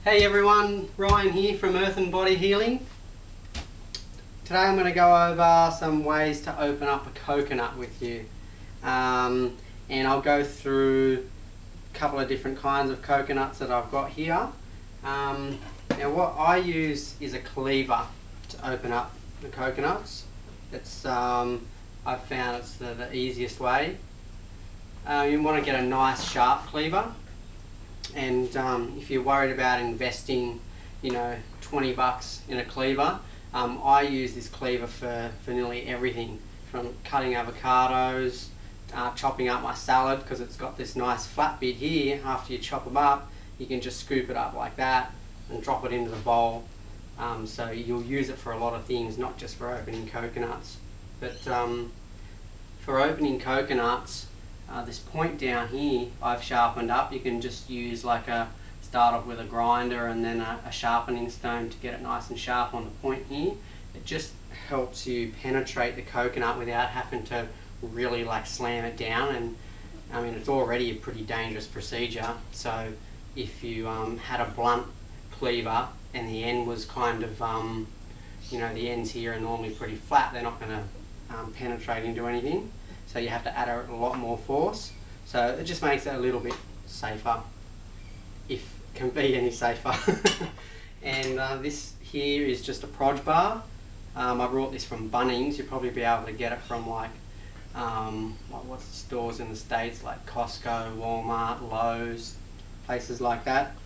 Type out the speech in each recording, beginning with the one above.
Hey everyone, Ryan here from Earth and Body Healing. Today I'm going to go over some ways to open up a coconut with you. And I'll go through a couple of different kinds of coconuts that I've got here. Now what I use is a cleaver to open up the coconuts. It's I've found it's the easiest way. You want to get a nice sharp cleaver. And if you're worried about investing, 20 bucks in a cleaver, I use this cleaver for nearly everything, from cutting avocados, chopping up my salad, because it's got this nice flat bit here. After you chop them up, you can just scoop it up like that and drop it into the bowl. So you'll use it for a lot of things, not just for opening coconuts. But for opening coconuts, this point down here I've sharpened up. You can just use start off with a grinder and then a sharpening stone to get it nice and sharp on the point here. It just helps you penetrate the coconut without having to really slam it down. And I mean, it's already a pretty dangerous procedure, so if you had a blunt cleaver and the end was kind of the ends here are normally pretty flat, they're not going to penetrate into anything. So you have to add a lot more force. So it just makes it a little bit safer, if it can be any safer. And this here is just a proj bar. I brought this from Bunnings. You'll probably be able to get it from what's the stores in the States, like Costco, Walmart, Lowe's, places like that.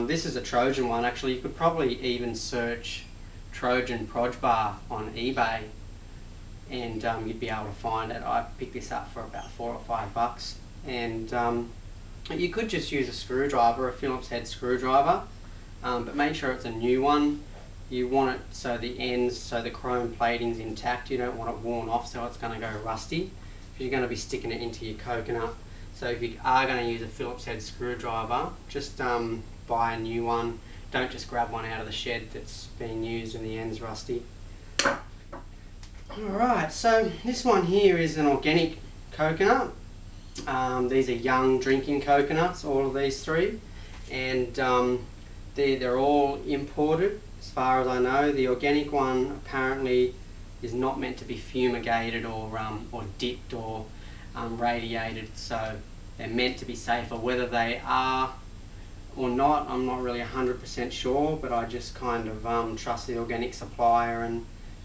This is a Trojan one. Actually, you could probably even search Trojan proj bar on eBay, and you'd be able to find it. I picked this up for about $4 or $5, and you could just use a screwdriver, a Phillips head screwdriver, but make sure it's a new one. You want it so the ends, so the chrome plating's intact. You don't want it worn off so it's going to go rusty, because you're going to be sticking it into your coconut. So if you are going to use a Phillips head screwdriver, just buy a new one. Don't just grab one out of the shed that's been used and the end's rusty. Alright, so this one here is an organic coconut. These are young drinking coconuts, all of these three, and they're all imported as far as I know. The organic one apparently is not meant to be fumigated or dipped or radiated, so they're meant to be safer. Whether they are or not, I'm not really 100% sure, but I just kind of trust the organic supplier,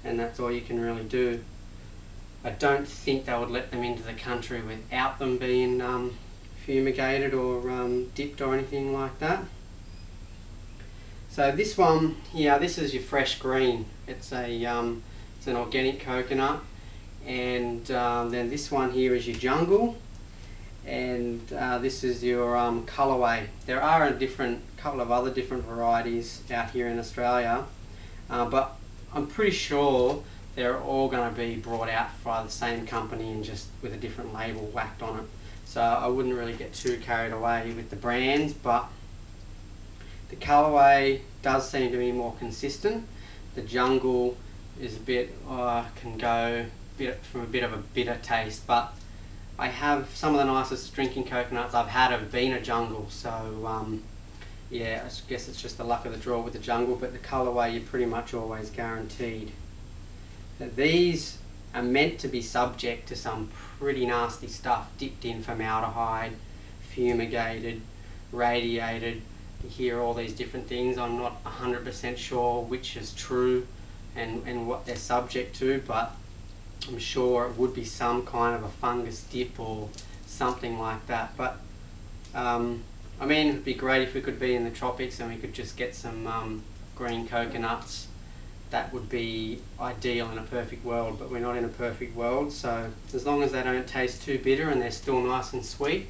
and that's all you can really do. I don't think they would let them into the country without them being fumigated or dipped or anything like that. So this one here, this is your fresh green. It's an organic coconut, and then this one here is your jungle, and this is your colorway. There are a couple of other different varieties out here in Australia, but I'm pretty sure they're all going to be brought out by the same company and just with a different label whacked on it. So I wouldn't really get too carried away with the brands, but the colourway does seem to be more consistent. The jungle is a bit, can go from a bit of a bitter taste, but I have some of the nicest drinking coconuts I've had have been a jungle, so yeah, I guess it's just the luck of the draw with the jungle, but the colourway you're pretty much always guaranteed. Now, these are meant to be subject to some pretty nasty stuff, dipped in formaldehyde, fumigated, radiated. You hear all these different things. I'm not 100% sure which is true and what they're subject to, but I'm sure it would be some kind of a fungus dip or something like that. But I mean, it would be great if we could be in the tropics and we could just get some green coconuts. That would be ideal in a perfect world, but we're not in a perfect world. So as long as they don't taste too bitter and they're still nice and sweet,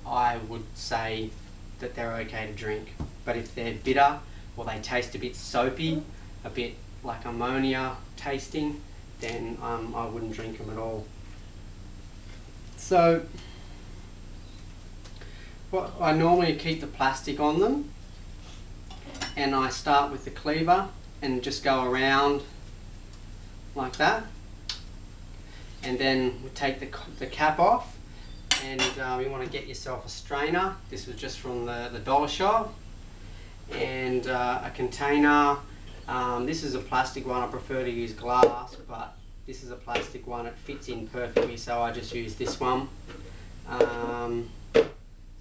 I would say that they're okay to drink. But if they're bitter or they taste a bit soapy, a bit like ammonia tasting, then I wouldn't drink them at all. So I normally keep the plastic on them, and I start with the cleaver and just go around like that, and then we take the cap off, and you want to get yourself a strainer. This was just from the dollar shop, and and a container. This is a plastic one. I prefer to use glass, but this is a plastic one. It fits in perfectly, so I just use this one.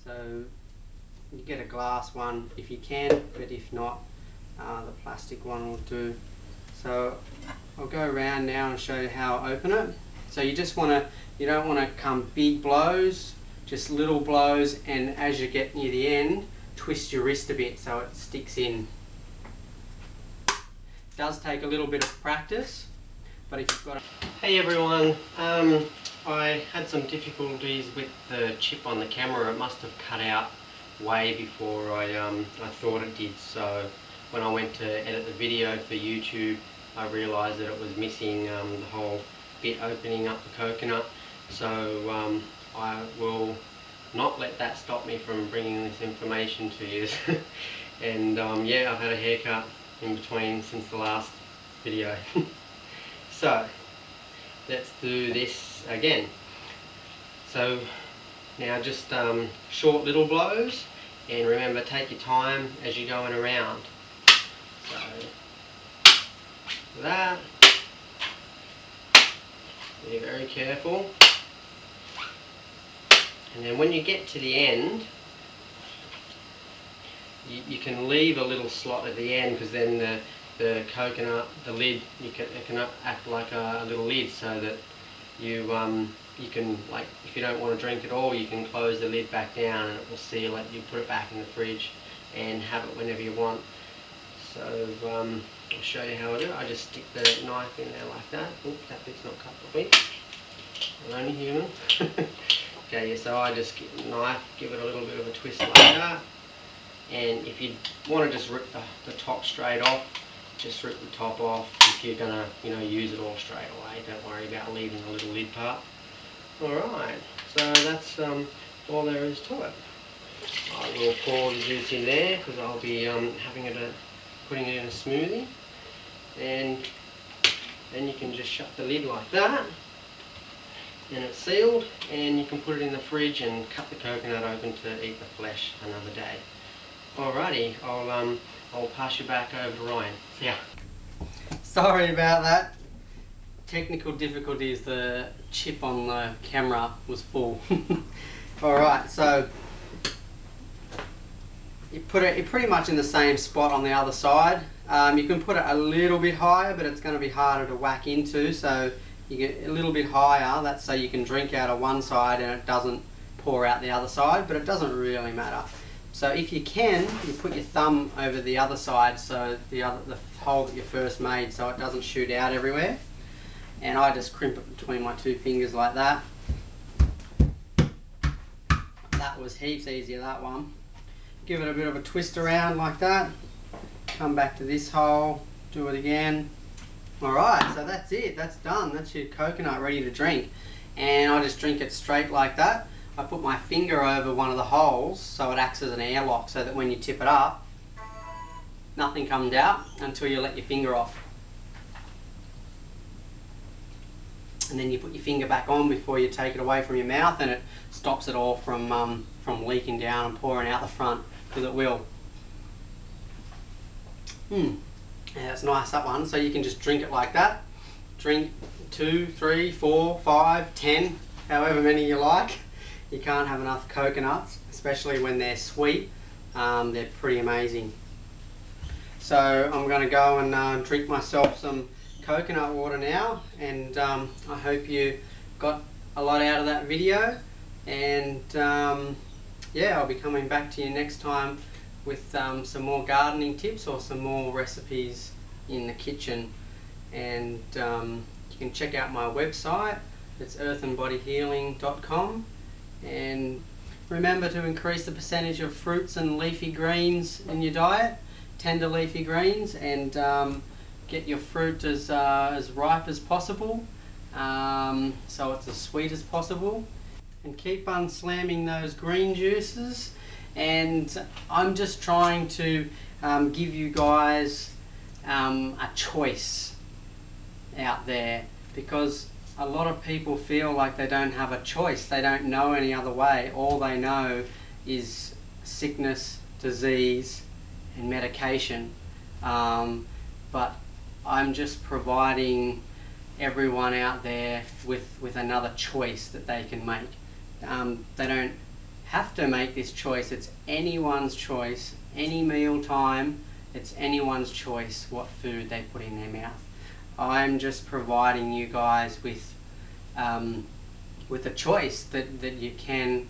So you get a glass one if you can, but if not, the plastic one will do. So I'll go around now and show you how I open it. So you don't want to come big blows, just little blows, and as you get near the end, twist your wrist a bit so it sticks in. It does take a little bit of practice, but if you've got it. Hey everyone, I had some difficulties with the chip on the camera. It must have cut out way before I thought it did, so when I went to edit the video for YouTube, I realised that it was missing the whole bit opening up the coconut. So I will not let that stop me from bringing this information to you. And yeah, I've had a haircut in between since the last video. So let's do this again. So now just short little blows, and remember, take your time as you're going around. So that, be very careful, and then when you get to the end, you can leave a little slot at the end, because then the coconut, the lid, it can act like a little lid, so that you can, like, if you don't want to drink it all, you can close the lid back down and it will seal it. You put it back in the fridge and have it whenever you want. So I'll show you how I do it. I just stick the knife in there like that. Oops, that bit's not cut properly. I'm only human. Okay, yeah, so I just get the knife, give it a little bit of a twist like that. And if you want to just rip the top straight off, just rip the top off. If you're gonna, use it all straight away, don't worry about leaving the little lid part. Alright, so that's all there is to it. I will pour the juice in there because I'll be putting it in a smoothie, and then you can just shut the lid like that, and it's sealed, and you can put it in the fridge and cut the coconut open to eat the flesh another day. Alrighty, I'll pass you back over to Ryan. See ya. Sorry about that. Technical difficulties, the chip on the camera was full. Alright, so you put it pretty much in the same spot on the other side. You can put it a little bit higher, but it's going to be harder to whack into, so you get a little bit higher. That's so you can drink out of one side and it doesn't pour out the other side, but it doesn't really matter. So if you can, you put your thumb over the other side, so the hole that you first made, so it doesn't shoot out everywhere. And I just crimp it between my two fingers like that. That was heaps easier, that one. Give it a bit of a twist around like that. Come back to this hole, do it again. Alright, so that's it, that's done. That's your coconut ready to drink. And I just drink it straight like that. I put my finger over one of the holes so it acts as an airlock, so that when you tip it up, nothing comes out until you let your finger off. And then you put your finger back on before you take it away from your mouth, and it stops it all from leaking down and pouring out the front, because it will. Yeah, that's nice, that one. So you can just drink it like that. Drink 2, 3, 4, 5, 10, however many you like. You can't have enough coconuts, especially when they're sweet. They're pretty amazing. So I'm going to go and drink myself some coconut water now, and I hope you got a lot out of that video, and yeah, I'll be coming back to you next time with some more gardening tips or some more recipes in the kitchen. And you can check out my website. It's earthandbodyhealing.com, and remember to increase the percentage of fruits and leafy greens in your diet, tender leafy greens, and get your fruit as ripe as possible, so it's as sweet as possible, and keep on slamming those green juices. And I'm just trying to give you guys a choice out there, because a lot of people feel like they don't have a choice. They don't know any other way. All they know is sickness, disease, and medication, but I'm just providing everyone out there with another choice that they can make. They don't have to make this choice. It's anyone's choice. Any meal time, it's anyone's choice what food they put in their mouth. I'm just providing you guys with a choice that you can.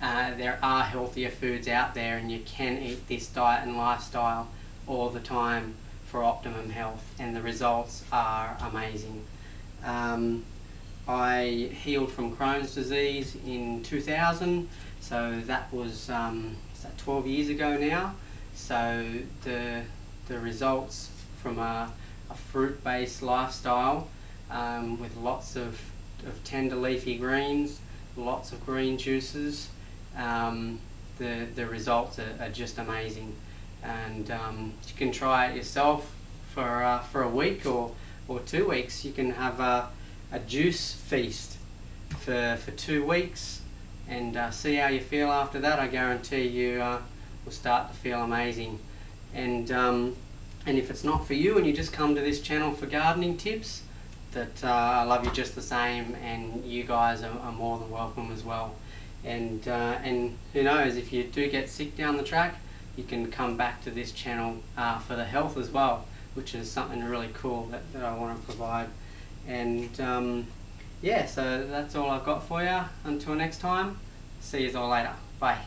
There are healthier foods out there, and you can eat this diet and lifestyle all the time for optimum health, and the results are amazing. I healed from Crohn's disease in 2000, so that was 12 years ago now. So the results from a fruit-based lifestyle with lots of tender leafy greens, lots of green juices, the results are just amazing. And you can try it yourself for a week or 2 weeks. You can have a juice feast for 2 weeks and see how you feel after that. I guarantee you will start to feel amazing. And if it's not for you and you just come to this channel for gardening tips, that I love you just the same, and you guys are more than welcome as well. And who knows, if you do get sick down the track, you can come back to this channel for the health as well, which is something really cool that I want to provide. And yeah, so that's all I've got for you. Until next time, see you all later. Bye.